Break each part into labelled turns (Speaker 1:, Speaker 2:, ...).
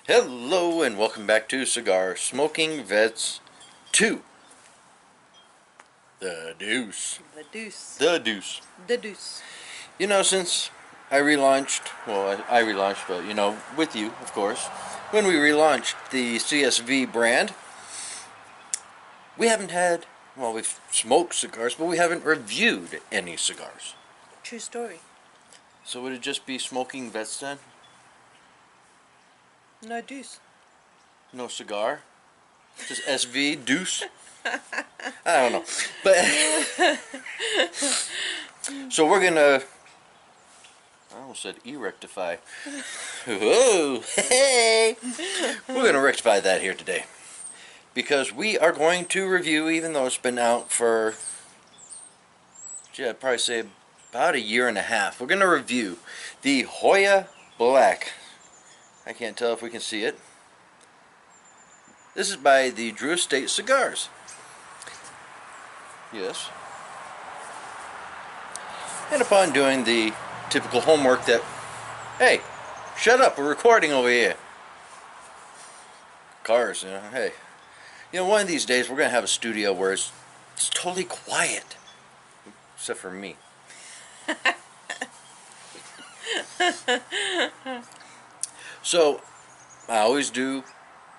Speaker 1: Hello and welcome back to Cigar Smoking Vets 2. The Deuce.
Speaker 2: The Deuce.
Speaker 1: The Deuce.
Speaker 2: The Deuce.
Speaker 1: You know, since I relaunched, well, I relaunched, but you know, with you, of course, when we relaunched the CSV brand, we haven't had, well, we've smoked cigars, but we haven't reviewed any cigars.
Speaker 2: True story.
Speaker 1: So would it just be Smoking Vets then?
Speaker 2: No Deuce.
Speaker 1: No cigar? Just SV Deuce? I don't know. But so we're gonna, I almost said rectify. Whoa, hey! We're gonna rectify that here today. Because we are going to review, even though it's been out for, gee, I'd probably say about a year and a half. We're gonna review the Joya Black. I can't tell if we can see it. This is by the Drew Estate Cigars. Yes. And upon doing the typical homework that, hey, shut up, we're recording over here. Cars, you know, hey. You know, one of these days we're going to have a studio where it's totally quiet. Except for me. So, I always do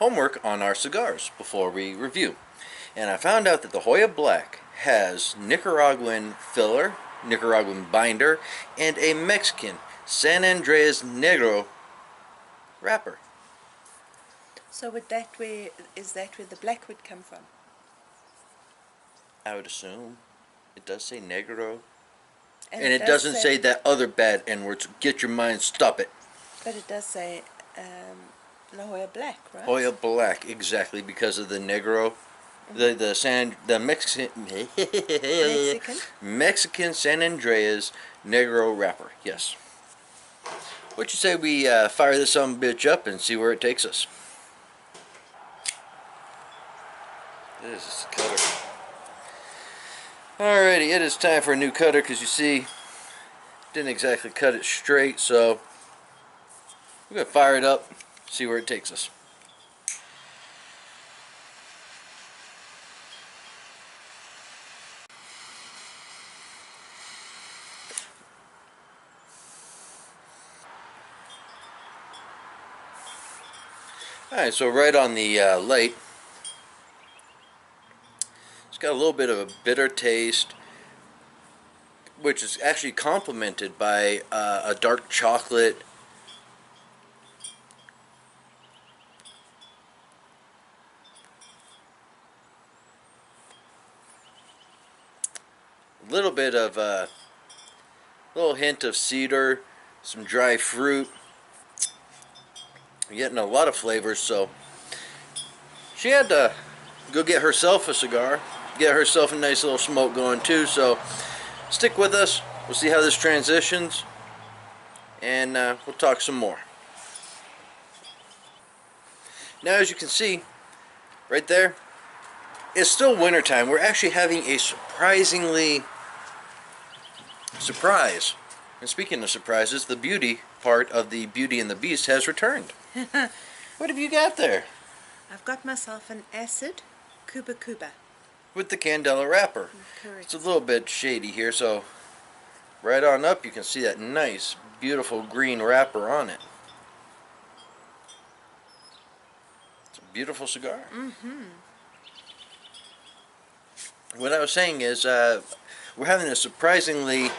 Speaker 1: homework on our cigars before we review. And I found out that the Joya Black has Nicaraguan filler, Nicaraguan binder, and a Mexican San Andreas Negro wrapper.
Speaker 2: So is that where the black would come from?
Speaker 1: I would assume. It does say Negro.
Speaker 2: And
Speaker 1: it doesn't say that other bad N-words. Get your mind, stop it.
Speaker 2: But it does say La Joya Black, right?
Speaker 1: Joya Black, exactly, because of the Negro. The Mexican San Andreas Negro wrapper, yes. What you say we fire this some bitch up and see where it takes us? This is the cutter. Alrighty, it is time for a new cutter because you see, didn't exactly cut it straight, so we're gonna fire it up, see where it takes us. Alright, so right on the light, it's got a little bit of a bitter taste, which is actually complemented by a dark chocolate. A little bit of a little hint of cedar, some dry fruit. You're getting a lot of flavors, so she had to go get herself a cigar, get herself a nice little smoke going too, so stick with us. We'll see how this transitions, and we'll talk some more. Now, as you can see, right there, it's still wintertime. We're actually having a surprise. And speaking of surprises, the beauty part of the Beauty and the Beast has returned. What have you got there?
Speaker 2: I've got myself an acid Kuba.
Speaker 1: With the Candela wrapper.
Speaker 2: Correct.
Speaker 1: It's a little bit shady here, so right on up you can see that nice, beautiful green wrapper on it. It's a beautiful cigar. What I was saying is we're having a surprisingly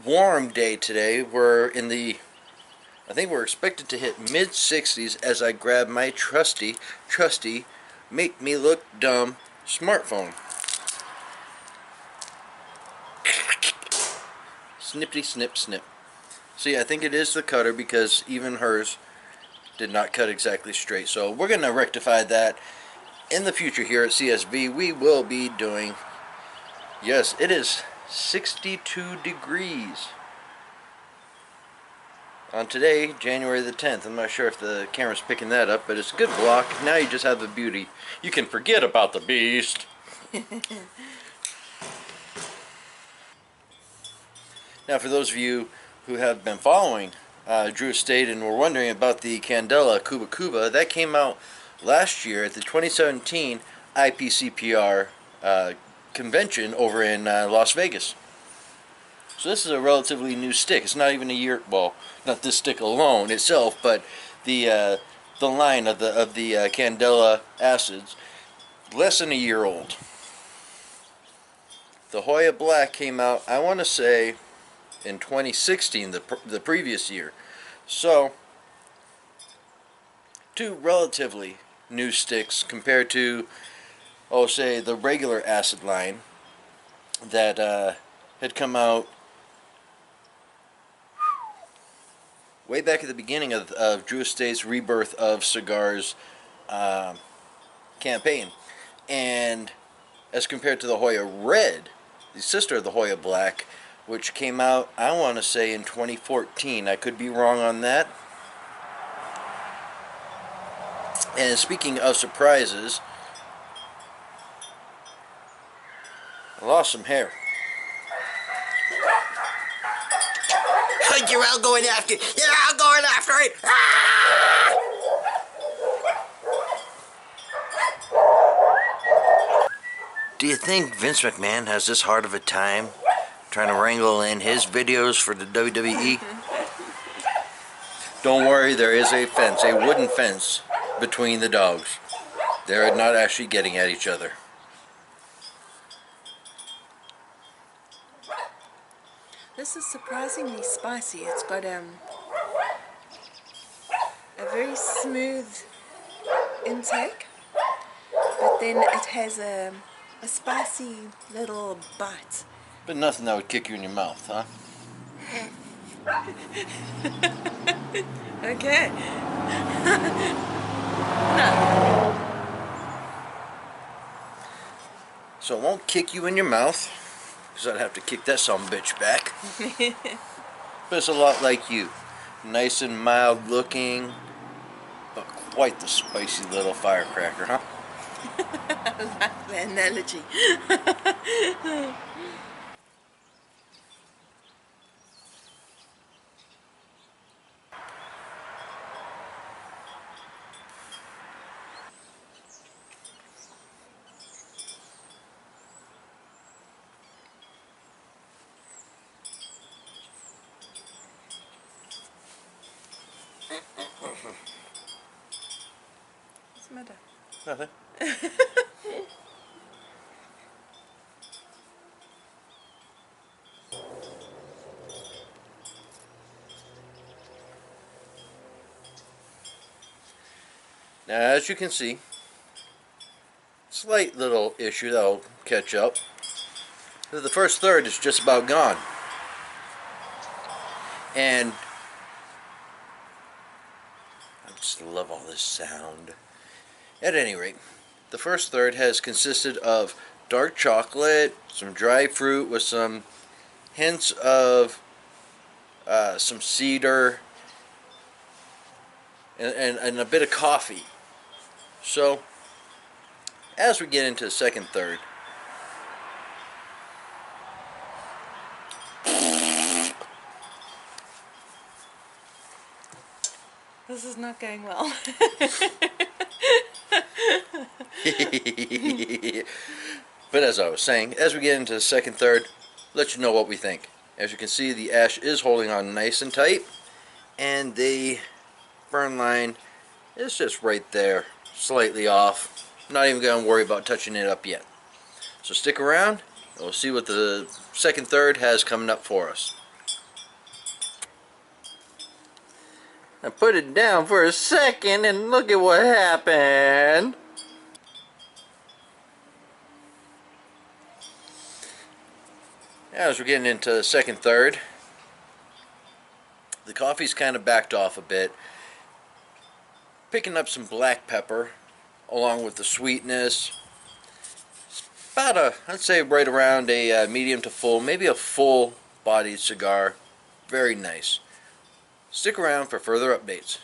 Speaker 1: warm day today. We're in the, I think we're expected to hit mid-60s as I grab my trusty make me look dumb smartphone. Snippity snip snip. See, I think it is the cutter because even hers did not cut exactly straight. So we're going to rectify that in the future here at CSV. We will be doing, yes, it is 62 degrees on today, January the 10th. I'm not sure if the camera's picking that up, but it's a good block. Now you just have the beauty. You can forget about the beast. Now, for those of you who have been following Drew Estate and were wondering about the Candela Kuba, that came out last year at the 2017 IPCPR convention over in Las Vegas. So this is a relatively new stick. It's not even a year. Well, not this stick alone itself, but the line of the Candela acids, less than a year old. The Joya Black came out, I want to say, in 2016, the previous year. So, two relatively new sticks compared to, oh, say, the regular acid line that had come out way back at the beginning of Drew Estate's rebirth of Cigars campaign. And as compared to the Joya Red, the sister of the Joya Black, which came out, I want to say, in 2014. I could be wrong on that. And speaking of surprises, I lost some hair. You're all going after it. You're all going after it. Ah! Do you think Vince McMahon has this hard of a time trying to wrangle in his videos for the WWE? Don't worry, there is a fence, a wooden fence between the dogs. They're not actually getting at each other.
Speaker 2: This is surprisingly spicy. It's got a very smooth intake, but then it has a spicy little bite.
Speaker 1: But nothing that would kick you in your mouth, huh?
Speaker 2: Okay. No.
Speaker 1: So it won't kick you in your mouth, because I'd have to kick that sumbitch back. But it's a lot like you. Nice and mild looking, but quite the spicy little firecracker, huh?
Speaker 2: I like the analogy. What's the matter?
Speaker 1: Nothing. Now, as you can see, slight little issue that'll catch up. The first third is just about gone. And I just love all this sound. At any rate, the first third has consisted of dark chocolate, some dry fruit with some hints of some cedar, and a bit of coffee. So, as we get into the second third,
Speaker 2: this is not going well.
Speaker 1: But as I was saying, as we get into the second third, let you know what we think. As you can see, the ash is holding on nice and tight, and the burn line is just right there, slightly off. Not even going to worry about touching it up yet. So stick around, and we'll see what the second third has coming up for us. I put it down for a second, and look at what happened. As we're getting into the second third, the coffee's kind of backed off a bit. Picking up some black pepper along with the sweetness. It's about I'd say right around a medium to full, maybe a full bodied cigar. Very nice. Stick around for further updates.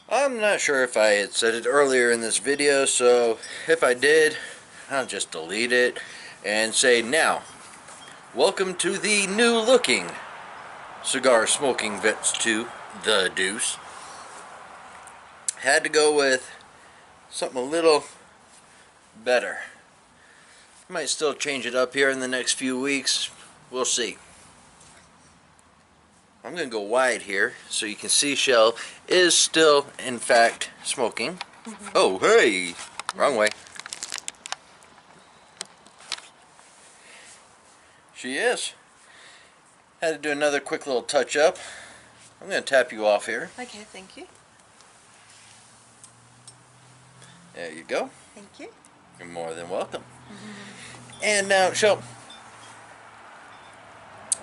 Speaker 1: I'm not sure if I had said it earlier in this video, so if I did, I'll just delete it and say, now, welcome to the new looking Cigar Smoking Vets 2, the Deuce. Had to go with something a little better. Might still change it up here in the next few weeks. We'll see. I'm going to go wide here so you can see Shell is still, in fact, smoking. Oh, hey! Wrong way. She is. Had to do another quick little touch up. I'm going to tap you off here.
Speaker 2: Okay, thank you.
Speaker 1: There you go.
Speaker 2: Thank you.
Speaker 1: You're more than welcome. And now, Shell,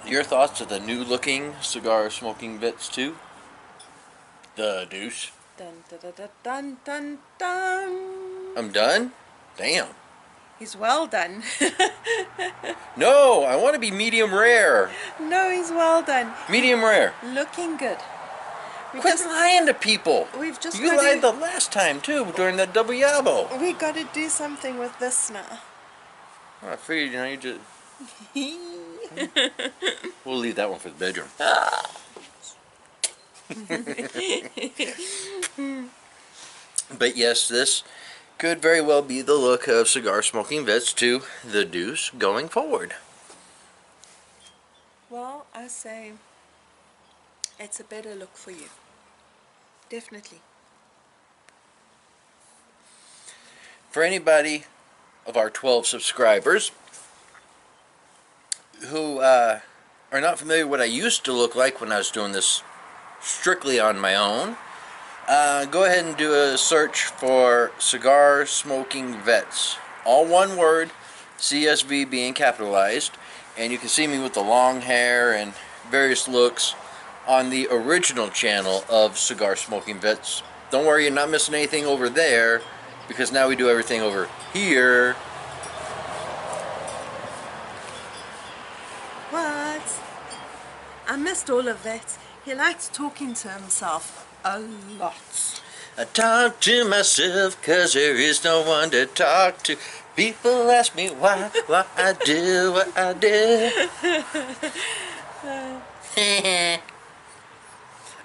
Speaker 1: your thoughts of the new looking Cigar Smoking Vets 2, the Deuce?
Speaker 2: Dun dun dun dun dun dun.
Speaker 1: I'm done? Damn.
Speaker 2: He's well done.
Speaker 1: No, I want to be medium rare.
Speaker 2: No, he's well done.
Speaker 1: Medium rare.
Speaker 2: Looking good.
Speaker 1: Quit lying to people.
Speaker 2: We've just
Speaker 1: You
Speaker 2: got
Speaker 1: lied
Speaker 2: to,
Speaker 1: the last time too during that double yabo.
Speaker 2: we got to do something with this now.
Speaker 1: I figured, you just. We'll leave that one for the bedroom. But yes, this could very well be the look of Cigar Smoking Vets 2, the Deuce, going forward.
Speaker 2: Well, I say it's a better look for you. Definitely.
Speaker 1: For anybody of our 12 subscribers who are not familiar with what I used to look like when I was doing this strictly on my own, go ahead and do a search for Cigar Smoking Vets. All one word, CSV being capitalized, and you can see me with the long hair and various looks on the original channel of Cigar Smoking Vets. Don't worry, you're not missing anything over there, because now we do everything over here.
Speaker 2: What? I missed all of that. He likes talking to himself a lot.
Speaker 1: I talk to myself cause there is no one to talk to. People ask me why I do what I do.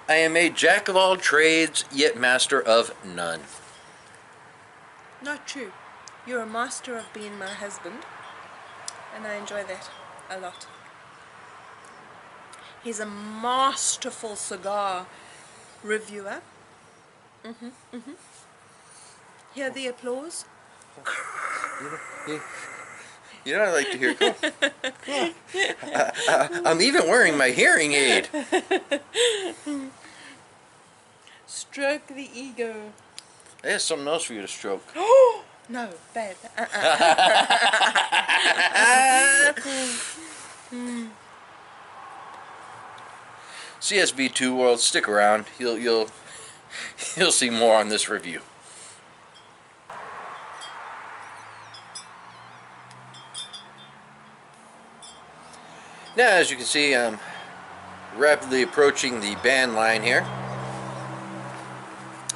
Speaker 1: I am a jack of all trades, yet master of none.
Speaker 2: Not true. You're a master of being my husband, and I enjoy that a lot. He's a masterful cigar reviewer. Hear the applause?
Speaker 1: You know what I like to hear? Cool. I'm even wearing my hearing aid.
Speaker 2: Stroke the ego.
Speaker 1: There's something else for you to stroke.
Speaker 2: No, bad.
Speaker 1: CSV2 World, stick around. You'll see more on this review. Now, as you can see, I'm rapidly approaching the band line here,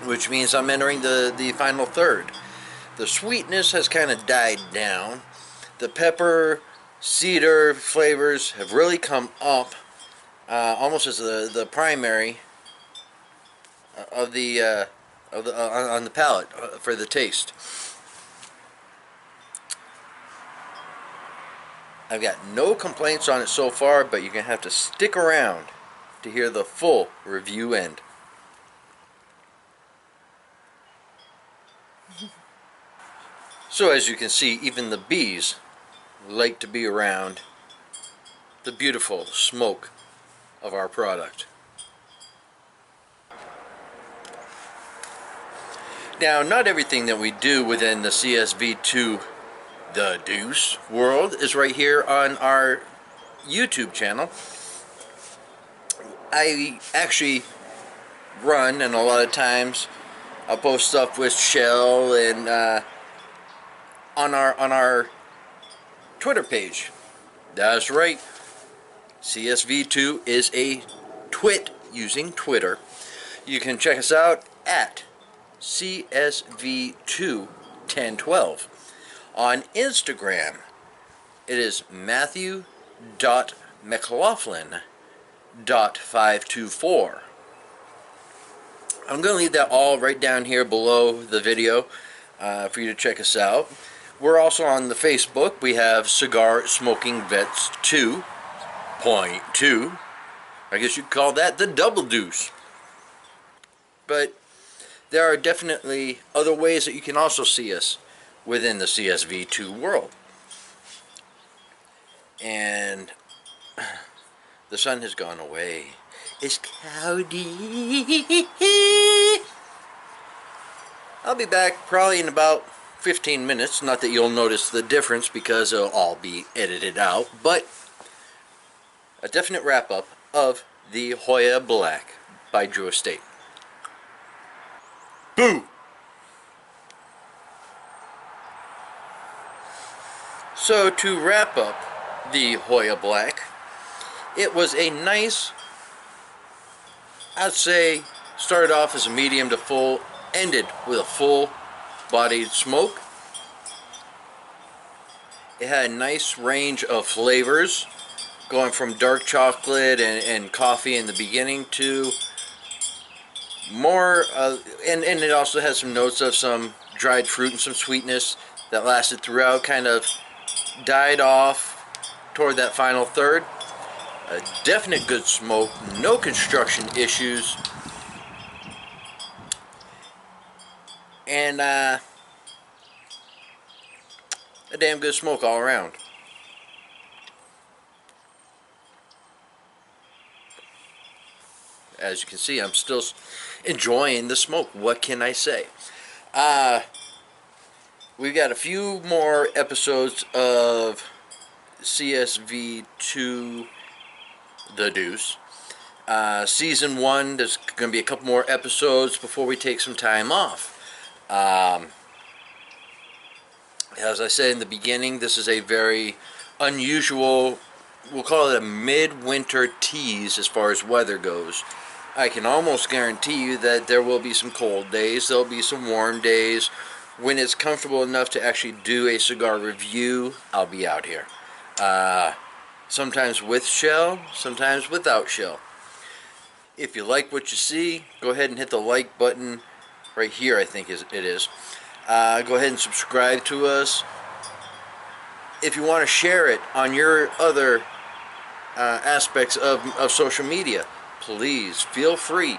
Speaker 1: which means I'm entering the final third. The sweetness has kind of died down. The pepper, cedar flavors have really come up, almost as the primary of the on the palate for the taste. I've got no complaints on it so far, but you're gonna have to stick around to hear the full review end. So as you can see, even the bees like to be around the beautiful smoke of our product. Now, not everything that we do within the CSV2 The Deuce world is right here on our YouTube channel. I actually run, and a lot of times I'll post stuff with Shell and on our Twitter page. That's right. CSV2 is a twit using Twitter. You can check us out at CSV21012. On Instagram, It is Matthew.McLaughlin.524. I'm going to leave that all right down here below the video for you to check us out. We're also on the Facebook. We have Cigar Smoking Vets 2.2. I guess you'd call that the double deuce. But there are definitely other ways that you can also see us within the CSV2 world. And the sun has gone away. It's cloudy. I'll be back probably in about 15 minutes. Not that you'll notice the difference because it'll all be edited out. But a definite wrap-up of the Joya Black by Drew Estate. Boo! So to wrap up the Joya Black, it was a nice, I'd say, started off as a medium to full, ended with a full-bodied smoke. It had a nice range of flavors, going from dark chocolate and coffee in the beginning to more, and it also has some notes of some dried fruit and some sweetness that lasted throughout, kind of died off toward that final third. A definite good smoke, no construction issues, and a damn good smoke all around. As you can see, I'm still enjoying the smoke. What can I say? We've got a few more episodes of CSV2 The Deuce. Season 1, there's going to be a couple more episodes before we take some time off. As I said in the beginning, this is a very unusual, we'll call it a midwinter tease as far as weather goes. I can almost guarantee you that there will be some cold days, there'll be some warm days. When it's comfortable enough to actually do a cigar review, I'll be out here. Sometimes with shell, sometimes without shell. If you like what you see, go ahead and hit the like button right here, I think it is. Go ahead and subscribe to us. If you want to share it on your other aspects of social media, please feel free.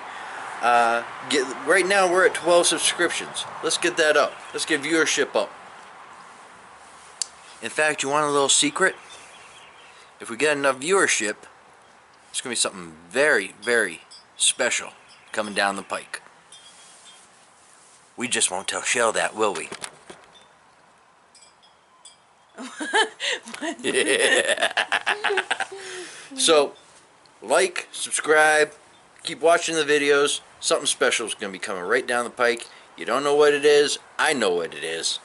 Speaker 1: Right now we're at 12 subscriptions. Let's get that up. Let's get viewership up. In fact, you want a little secret? If we get enough viewership, it's going to be something very, very special coming down the pike. We just won't tell Shell that, will we? So, like, subscribe, keep watching the videos. Something special is going to be coming right down the pike. You don't know what it is. I know what it is.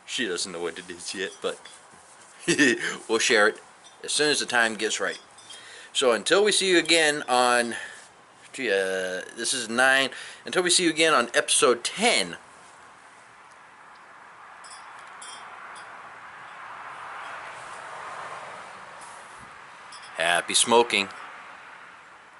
Speaker 1: She doesn't know what it is yet, but we'll share it as soon as the time gets right. So until we see you again on, this is 9. Until we see you again on episode 10. Happy smoking.